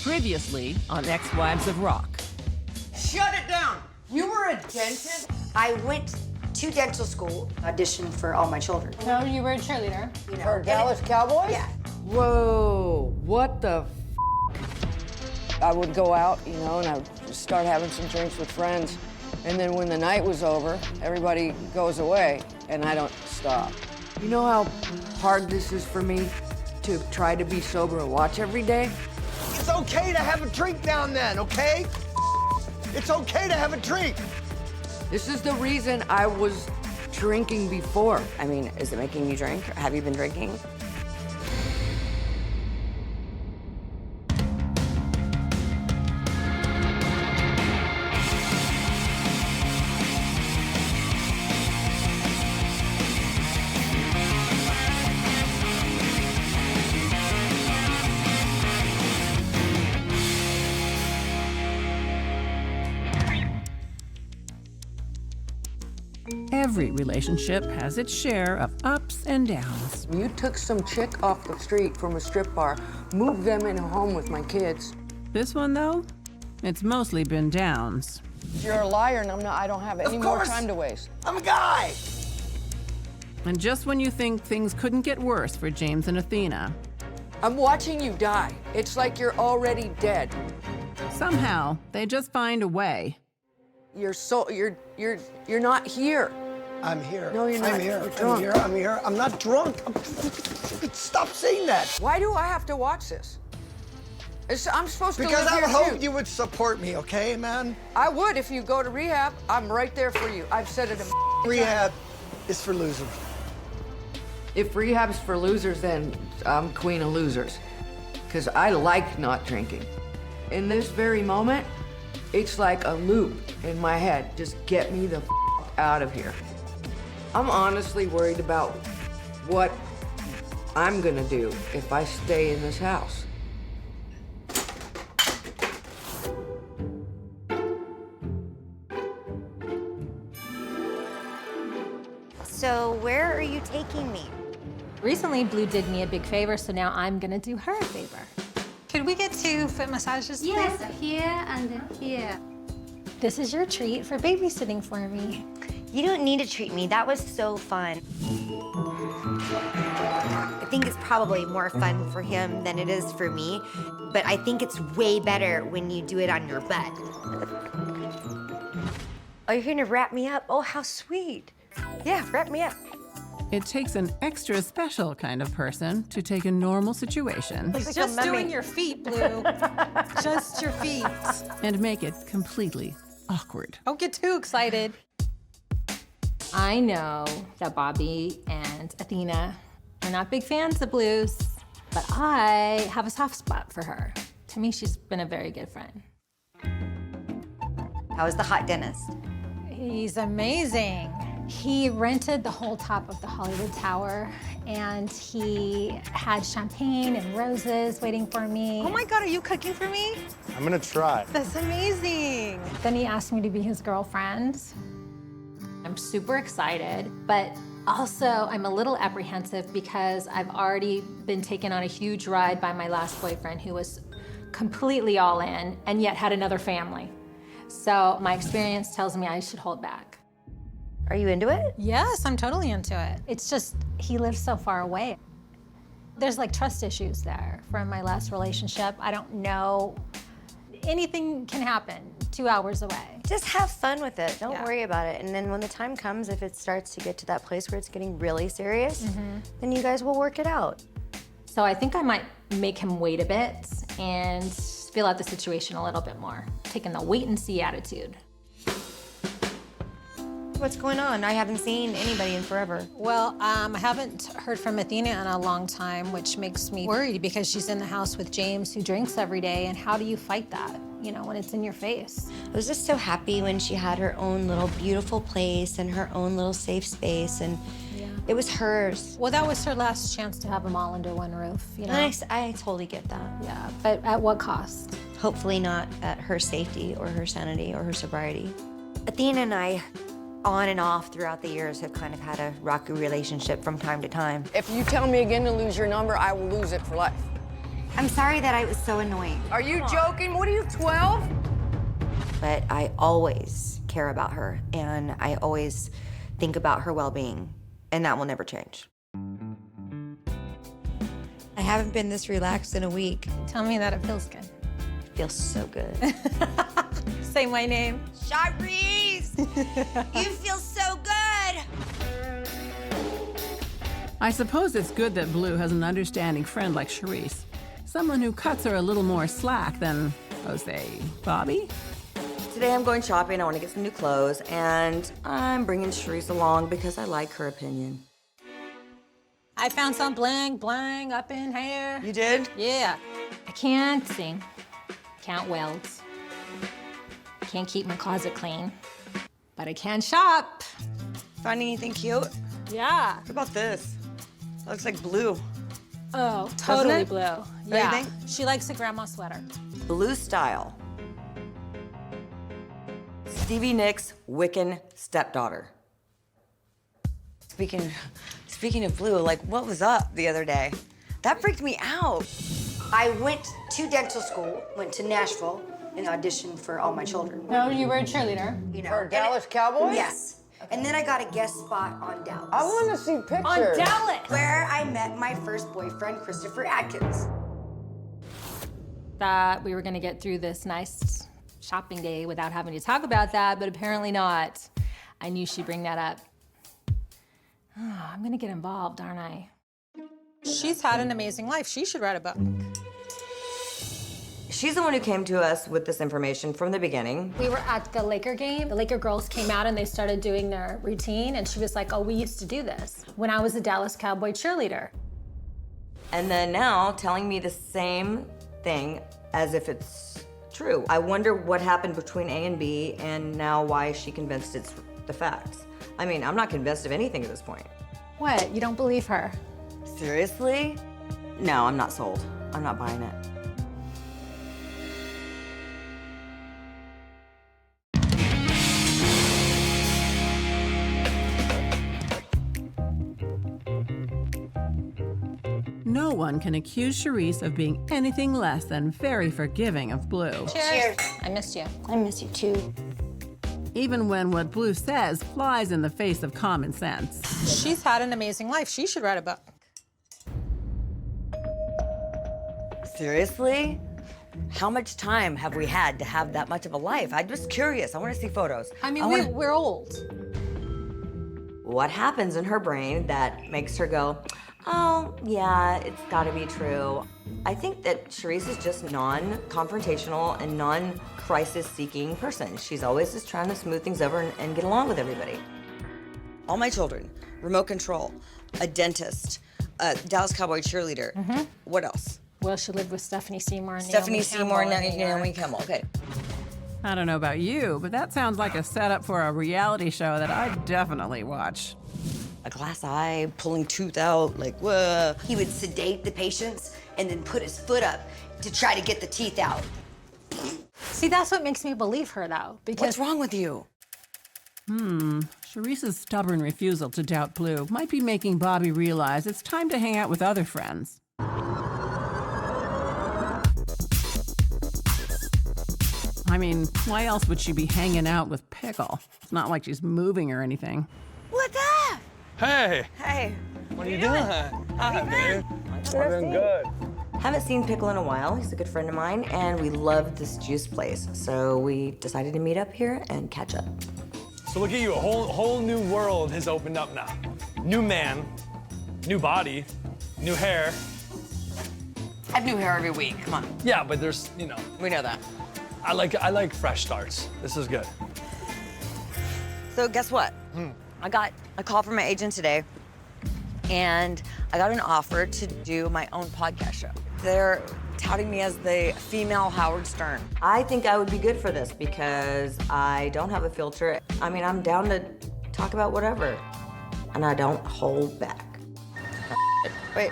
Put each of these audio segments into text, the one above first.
Previously on Ex-Wives of Rock. Shut it down! You were a dentist? I went to dental school, auditioned for all my children. No, you were a cheerleader. You know, For Dallas Cowboys? Yeah. Whoa, what the I would go out, you know, and I'd start having some drinks with friends. And then when the night was over, everybody goes away, and I don't stop. You know how hard this is for me to try to be sober and watch every day? It's okay to have a drink now and then, okay? It's okay to have a drink. This is the reason I was drinking before. I mean, is it making you drink? Have you been drinking? Every relationship has its share of ups and downs. You took some chick off the street from a strip bar, moved them in a home with my kids. This one, though, it's mostly been downs. You're a liar, and I don't have any more course. time to waste. I'm a guy. And just when you think things couldn't get worse for James and Athena, I'm watching you die. It's like you're already dead. somehow they just find a way. You're not here. I'm here. No, you're not. I'm here. You're I'm drunk. here. I'm here. I'm not drunk. Stop saying that. Why do I have to watch this? I'm supposed to Because live I here hope too. you would support me, okay, man? I would if you go to rehab. I'm right there for you. I've said it a Rehab is for losers. If rehab's for losers, then I'm queen of losers. Because I like not drinking. In this very moment, it's like a loop in my head. Just get me the out of here. I'm honestly worried about what I'm gonna do if I stay in this house. So where are you taking me? Recently, Blue did me a big favor, so now I'm gonna do her a favor. Could we get 2 foot massages, please? Yes, here and then here. This is your treat for babysitting for me. You don't need to treat me. That was so fun. I think it's probably more fun for him than it is for me, but I think it's way better when you do it on your butt. Oh, you're gonna wrap me up? Oh, how sweet. Yeah, wrap me up. It takes an extra special kind of person to take a normal situation It's just doing your feet, Blue. Just your feet. and make it completely awkward. Don't get too excited. I know that Bobbie and Athena are not big fans of Blue's, but I have a soft spot for her. To me, she's been a very good friend. How was the hot dentist? He's amazing. He rented the whole top of the Hollywood Tower, and he had champagne and roses waiting for me. Oh my God, are you cooking for me? I'm gonna try. That's amazing. Then he asked me to be his girlfriend. I'm super excited, but also I'm a little apprehensive because I've already been taken on a huge ride by my last boyfriend who was completely all in and yet had another family. So my experience tells me I should hold back. Are you into it? Yes, I'm totally into it. It's just, he lives so far away. There's like trust issues there from my last relationship. I don't know, anything can happen 2 hours away. Just have fun with it. Don't Yeah. worry about it. And then when the time comes, if it starts to get to that place where it's getting really serious, then you guys will work it out. So I think I might make him wait a bit and feel out the situation a little bit more, taking the wait and see attitude. What's going on? I haven't seen anybody in forever. Well, I haven't heard from Athena in a long time, which makes me worried because she's in the house with James, who drinks every day, and how do you fight that, you know, when it's in your face? I was just so happy when she had her own little beautiful place and her own little safe space, and it was hers. Well, that was her last chance to have them all under one roof, you know? And I totally get that. Yeah, but at what cost? Hopefully not at her safety or her sanity or her sobriety. Athena and I, on and off throughout the years, have kind of had a rocky relationship from time to time. If you tell me again to lose your number, I will lose it for life. I'm sorry that I was so annoying. Are you joking? What are you, 12? But I always care about her, and I always think about her well-being, and that will never change. I haven't been this relaxed in a week. Tell me that it feels good. It feels so good. Say my name. Sharise! You feel so good! I suppose it's good that Blue has an understanding friend like Sharise. Someone who cuts her a little more slack than, say, Bobbie? Today I'm going shopping. I want to get some new clothes, and I'm bringing Sharise along because I like her opinion. I found some bling bling up in here. You did? Yeah. I can't sing, can't weld, can't keep my closet clean, but I can shop. Find anything cute? Yeah. What about this? That looks like blue. Oh, totally it? blue. What do you Yeah. think? She likes a grandma sweater. Blue style. Stevie Nicks' Wiccan stepdaughter. Speaking of blue, like, what was up the other day? That freaked me out. I went to dental school, went to Nashville, and auditioned for All My Children. No, you were a cheerleader. You know, For Dallas Cowboys? Yes. And then I got a guest spot on Dallas. I want to see pictures. On Dallas. Where I met my first boyfriend, Christopher Atkins. Thought we were gonna get through this nice shopping day without having to talk about that, but apparently not. I knew she'd bring that up. Oh, I'm gonna get involved, aren't I? She's had an amazing life. She should write a book. She's the one who came to us with this information from the beginning. We were at the Laker game. The Laker girls came out and they started doing their routine, and she was like, oh, we used to do this when I was a Dallas Cowboy cheerleader. And then now telling me the same thing as if it's true. I wonder what happened between A and B, and now why is she convinced it's the facts. I mean, I'm not convinced of anything at this point. What? You don't believe her? Seriously? No, I'm not sold. I'm not buying it. No one can accuse Sharise of being anything less than very forgiving of Blue. Cheers. I missed you. I miss you too. Even when what Blue says flies in the face of common sense. She's had an amazing life. She should write a book. Seriously? How much time have we had to have that much of a life? I'm just curious. I want to see photos. I mean, we're old. What happens in her brain that makes her go, oh, yeah, it's gotta be true. I think that Sharise is just non-confrontational and non-crisis-seeking person. She's always just trying to smooth things over and get along with everybody. All My Children, remote control, a dentist, a Dallas Cowboy cheerleader. What else? Well, she lived with Stephanie Seymour and Stephanie Naomi Seymour and Campbell in New York. Naomi Campbell, okay. I don't know about you, but that sounds like a setup for a reality show that I'd definitely watch. A glass eye, pulling tooth out, like, whoa. He would sedate the patients and then put his foot up to try to get the teeth out. See, that's what makes me believe her, though, because What's wrong with you? Sharice's stubborn refusal to doubt Blue might be making Bobbie realize it's time to hang out with other friends. I mean, why else would she be hanging out with Pickle? It's not like she's moving or anything. What's up? Hey, Hey. what are you doing? Hi, babe. I'm doing good. Haven't seen Pickle in a while. He's a good friend of mine, and we love this juice place. So we decided to meet up here and catch up. So look at you, a whole new world has opened up now. New man, new body, new hair. I have new hair every week. Come on. Yeah, but there's, We know that. I like fresh starts. This is good. So guess what? I got a call from my agent today, and I got an offer to do my own podcast show. They're touting me as the female Howard Stern. I think I would be good for this because I don't have a filter. I mean, I'm down to talk about whatever, and I don't hold back. Wait.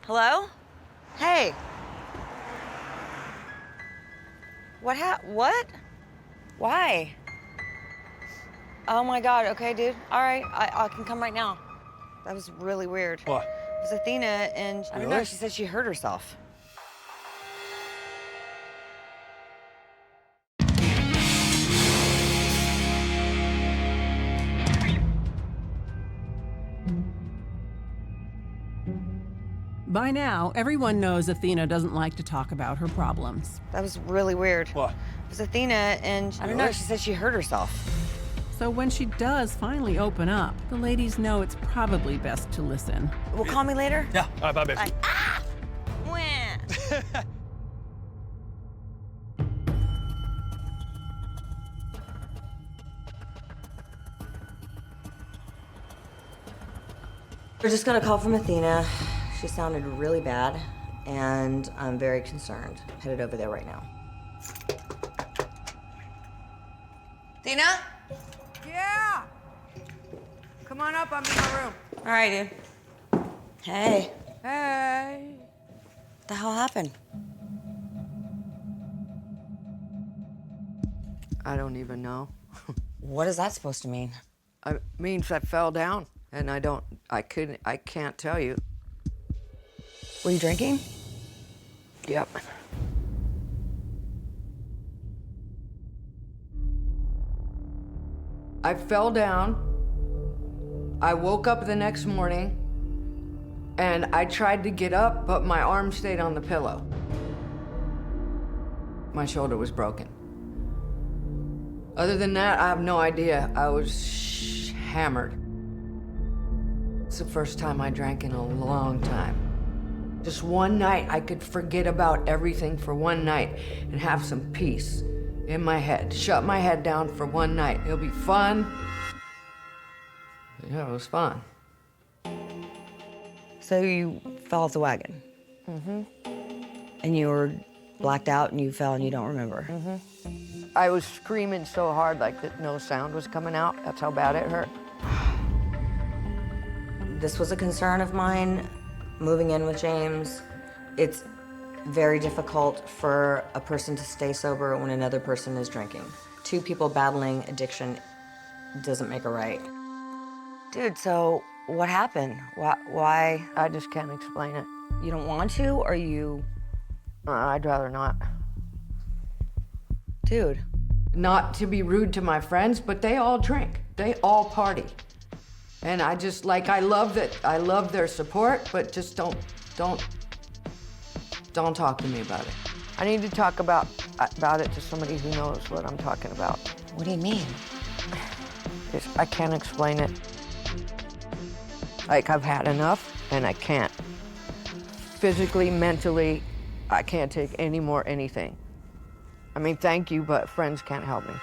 Hello? Hey. What? Why? Oh my God, okay, dude. All right, I can come right now. That was really weird. What? It was Athena, and I don't know, she said she hurt herself. By now, everyone knows Athena doesn't like to talk about her problems. That was really weird. What? It was Athena, and I don't know, she said she hurt herself. So when she does finally open up, the ladies know it's probably best to listen. Well, call me later. Yeah. All right, bye, babe. Bye. Ah! Wah. We're just got a call from Athena. She sounded really bad, and I'm very concerned. Headed over there right now. Athena? Yeah! Come on up, I'm in my room. All right, dude. Hey. Hey. What the hell happened? I don't even know. What is that supposed to mean? It means I fell down, and I can't tell you. Were you drinking? Yep. I fell down. I woke up the next morning, and I tried to get up, but my arm stayed on the pillow. My shoulder was broken. Other than that, I have no idea. I was hammered. It's the first time I drank in a long time. Just one night, I could forget about everything for one night and have some peace in my head. Shut my head down for one night. It'll be fun. Yeah, it was fun. So you fell off the wagon? Mm-hmm. And you were blacked out and you fell and you don't remember? Mm-hmm. I was screaming so hard like that no sound was coming out. That's how bad it hurt. This was a concern of mine, moving in with James. It's very difficult for a person to stay sober when another person is drinking. Two people battling addiction doesn't make it right. Dude, so what happened? Why? I just can't explain it. You don't want to, or you? I'd rather not. Dude. Not to be rude to my friends, but they all drink. They all party. And I just, like, I love their support, but just don't talk to me about it. I need to talk about it to somebody who knows what I'm talking about. What do you mean? I can't explain it. Like, I've had enough, and I can't. Physically, mentally, I can't take any more anything. I mean, thank you, but friends can't help me.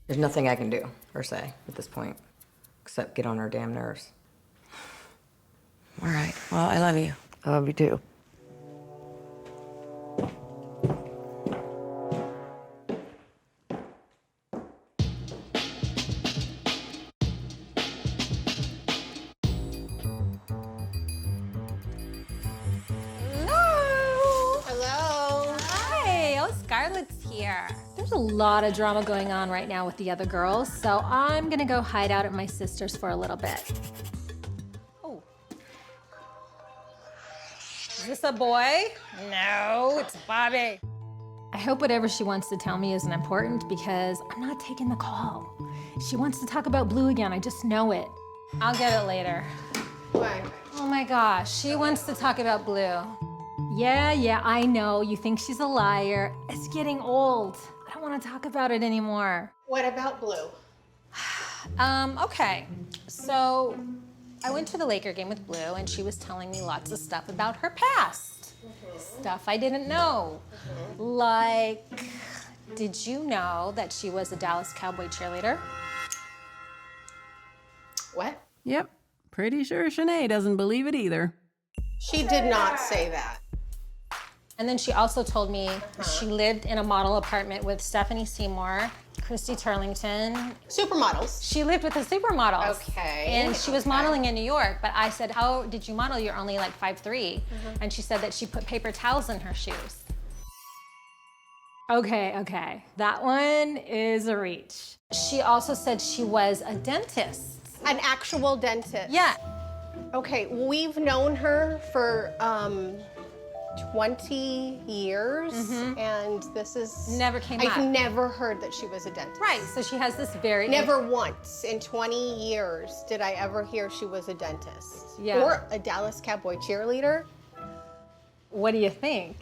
There's nothing I can do or say at this point, except get on her damn nerves. All right, well, I love you. I love you too. There's a lot of drama going on right now with the other girls, so I'm gonna go hide out at my sister's for a little bit. Oh. Is this a boy? No, it's Bobbie. I hope whatever she wants to tell me isn't important because I'm not taking the call. She wants to talk about Blue again, I just know it. I'll get it later. Why? Oh my gosh, she wants to talk about Blue. Yeah, I know. You think she's a liar. It's getting old. I don't want to talk about it anymore. What about Blue? Okay. So I went to the Laker game with Blue and she was telling me lots of stuff about her past. Stuff I didn't know. Like, did you know that she was a Dallas Cowboy cheerleader? What? Yep, pretty sure Shanae doesn't believe it either. She did not say that. And then she also told me she lived in a model apartment with Stephanie Seymour, Christy Turlington. Supermodels. She lived with the supermodels. Okay. And she was modeling in New York, but I said, how did you model? You're only like 5'3". And she said that she put paper towels in her shoes. Okay. That one is a reach. She also said she was a dentist. An actual dentist? Yeah. Okay, we've known her for 20 years, and this is... Never came I've up. never heard that she was a dentist. Right, so she has this very... Never once in 20 years did I ever hear she was a dentist. Yeah. Or a Dallas Cowboy cheerleader. What do you think?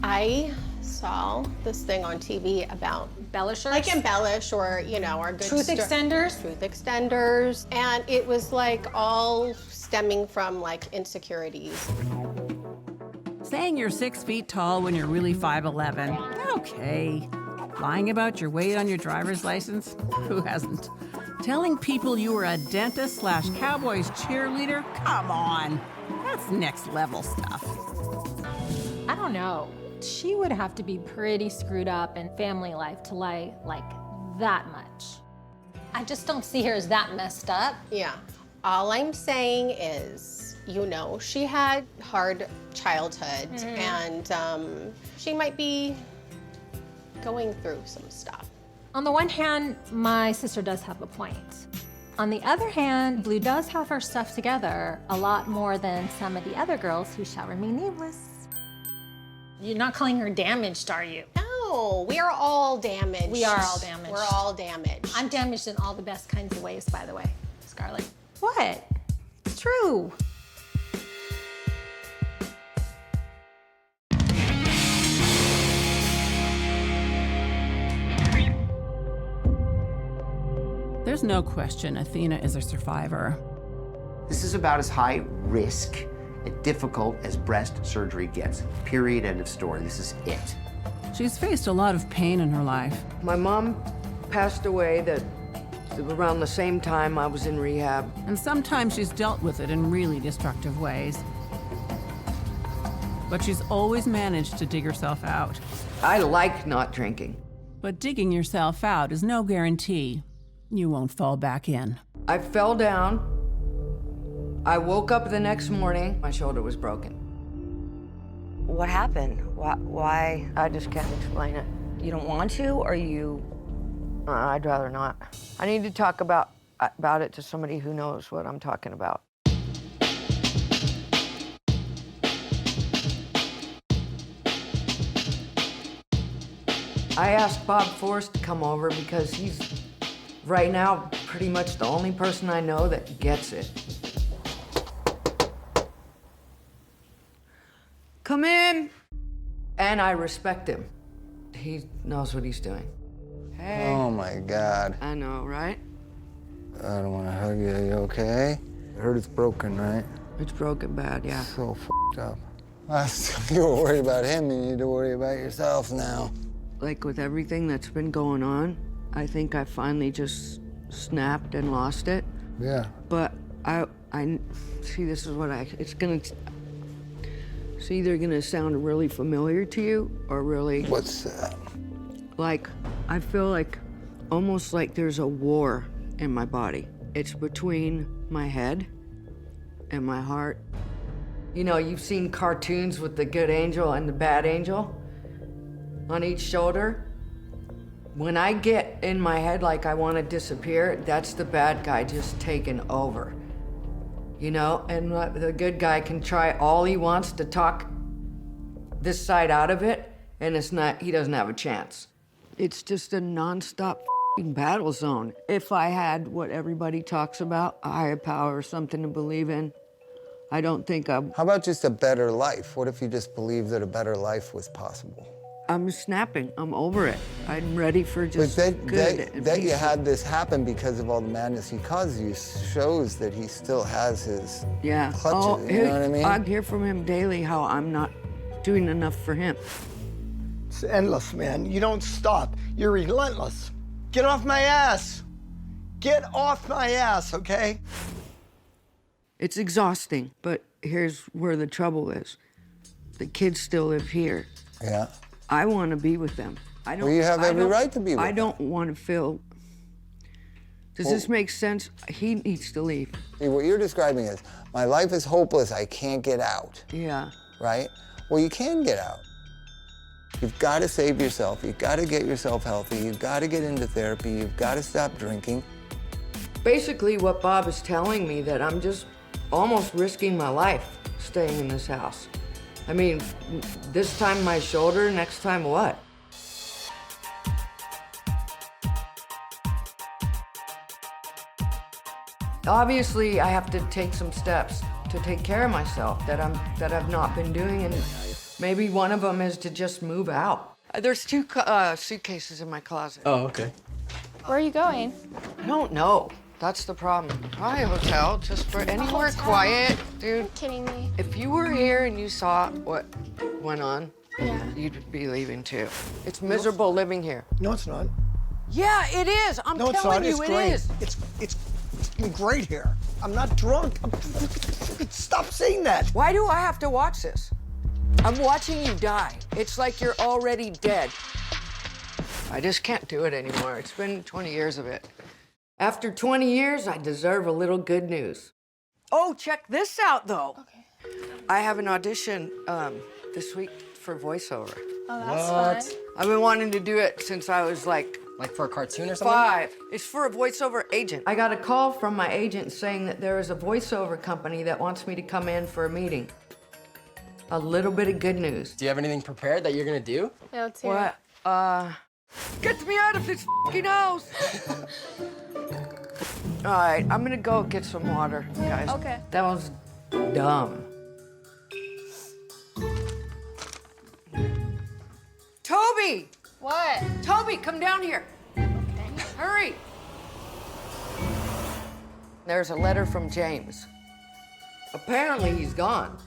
I saw this thing on TV about Embellishers? like embellish or, you know, our good Truth extenders? Truth extenders. And it was like all stemming from like insecurities. Saying you're 6 feet tall when you're really 5'11". Okay. Lying about your weight on your driver's license? Who hasn't? Telling people you were a dentist/Cowboys cheerleader? Come on. That's next level stuff. I don't know. She would have to be pretty screwed up in family life to lie like that much. I just don't see her as that messed up. Yeah. All I'm saying is, you know, she had hard childhood and she might be going through some stuff. On the one hand, my sister does have a point. On the other hand, Blue does have her stuff together a lot more than some of the other girls who shall remain nameless. You're not calling her damaged, are you? No, we are all damaged. We are all damaged. We're all damaged. I'm damaged in all the best kinds of ways, by the way, Scarlett. What? It's true. There's no question Athena is a survivor. This is about as high risk and difficult as breast surgery gets. Period, end of story. This is it. She's faced a lot of pain in her life. My mom passed away around the same time I was in rehab. And sometimes she's dealt with it in really destructive ways. But she's always managed to dig herself out. I like not drinking. But digging yourself out is no guarantee you won't fall back in. I fell down. I woke up the next morning, my shoulder was broken. What happened? Why? I just can't explain it. You don't want to, or you? I'd rather not. I need to talk about it to somebody who knows what I'm talking about. I asked Bob Forrest to come over because he's, right now, pretty much the only person I know that gets it. Come in. And I respect him. He knows what he's doing. Hey. Oh my God. I know, right? I don't want to hug you. You okay? I heard it's broken, right? It's broken bad, yeah. So f***ed up. You were worried about him, you need to worry about yourself now. Like with everything that's been going on, I think I finally just snapped and lost it. Yeah. But I see, this is what it's either gonna sound really familiar to you or really... What's that? Like, I feel like, almost like there's a war in my body. It's between my head and my heart. You know, you've seen cartoons with the good angel and the bad angel on each shoulder. When I get in my head like I want to disappear, that's the bad guy just taking over. You know, and the good guy can try all he wants to talk this side out of it, and he doesn't have a chance. It's just a nonstop f***ing battle zone. If I had what everybody talks about, a higher power or something to believe in, I don't think I'm... How about just a better life? What if you just believed that a better life was possible? I'm snapping. I'm over it. I'm ready for just good. That you had this happen because of all the madness he caused you shows that he still has his clutches, you know what I mean? I hear from him daily how I'm not doing enough for him. It's endless, man. You don't stop. You're relentless. Get off my ass. Get off my ass, okay? It's exhausting, but here's where the trouble is. The kids still live here. Yeah. I want to be with them. Well, you have every right to be with them. I don't want to feel... Does this make sense? He needs to leave. See, what you're describing is, my life is hopeless, I can't get out. Yeah. Right? Well, you can get out. You've got to save yourself. You've got to get yourself healthy. You've got to get into therapy. You've got to stop drinking. basically what Bob is telling me, that I'm just almost risking my life staying in this house. I mean, this time my shoulder, next time what? Obviously, I have to take some steps to take care of myself that I've not been doing, and maybe one of them is to just move out. There's 2 suitcases in my closet. Oh, okay. Where are you going? I don't know. That's the problem. Probably a hotel, just for anywhere quiet, dude. You're kidding me. If you were here and you saw what went on, Yeah. you'd be leaving too. It's miserable living here. No, it's not. Yeah, it is. I'm No, it's telling not. you, It's it great. is. It's great here. I'm not drunk. Stop saying that. Why do I have to watch this? I'm watching you die. It's like you're already dead. I just can't do it anymore. It's been 20 years of it. After 20 years, I deserve a little good news. Oh, check this out, though. Okay. I have an audition this week for voiceover. Oh, that's fun. I've been wanting to do it since I was like for a cartoon or something? 5. It's for a voiceover agent. I got a call from my agent saying that there is a voiceover company that wants me to come in for a meeting. A little bit of good news. Do you have anything prepared that you're gonna do? Yeah, let's hear What? Get me out of this fucking house! All right, I'm gonna go get some water, guys. Okay. That was dumb. Toby! What? Toby, come down here. Okay. Hurry. There's a letter from James. Apparently he's gone.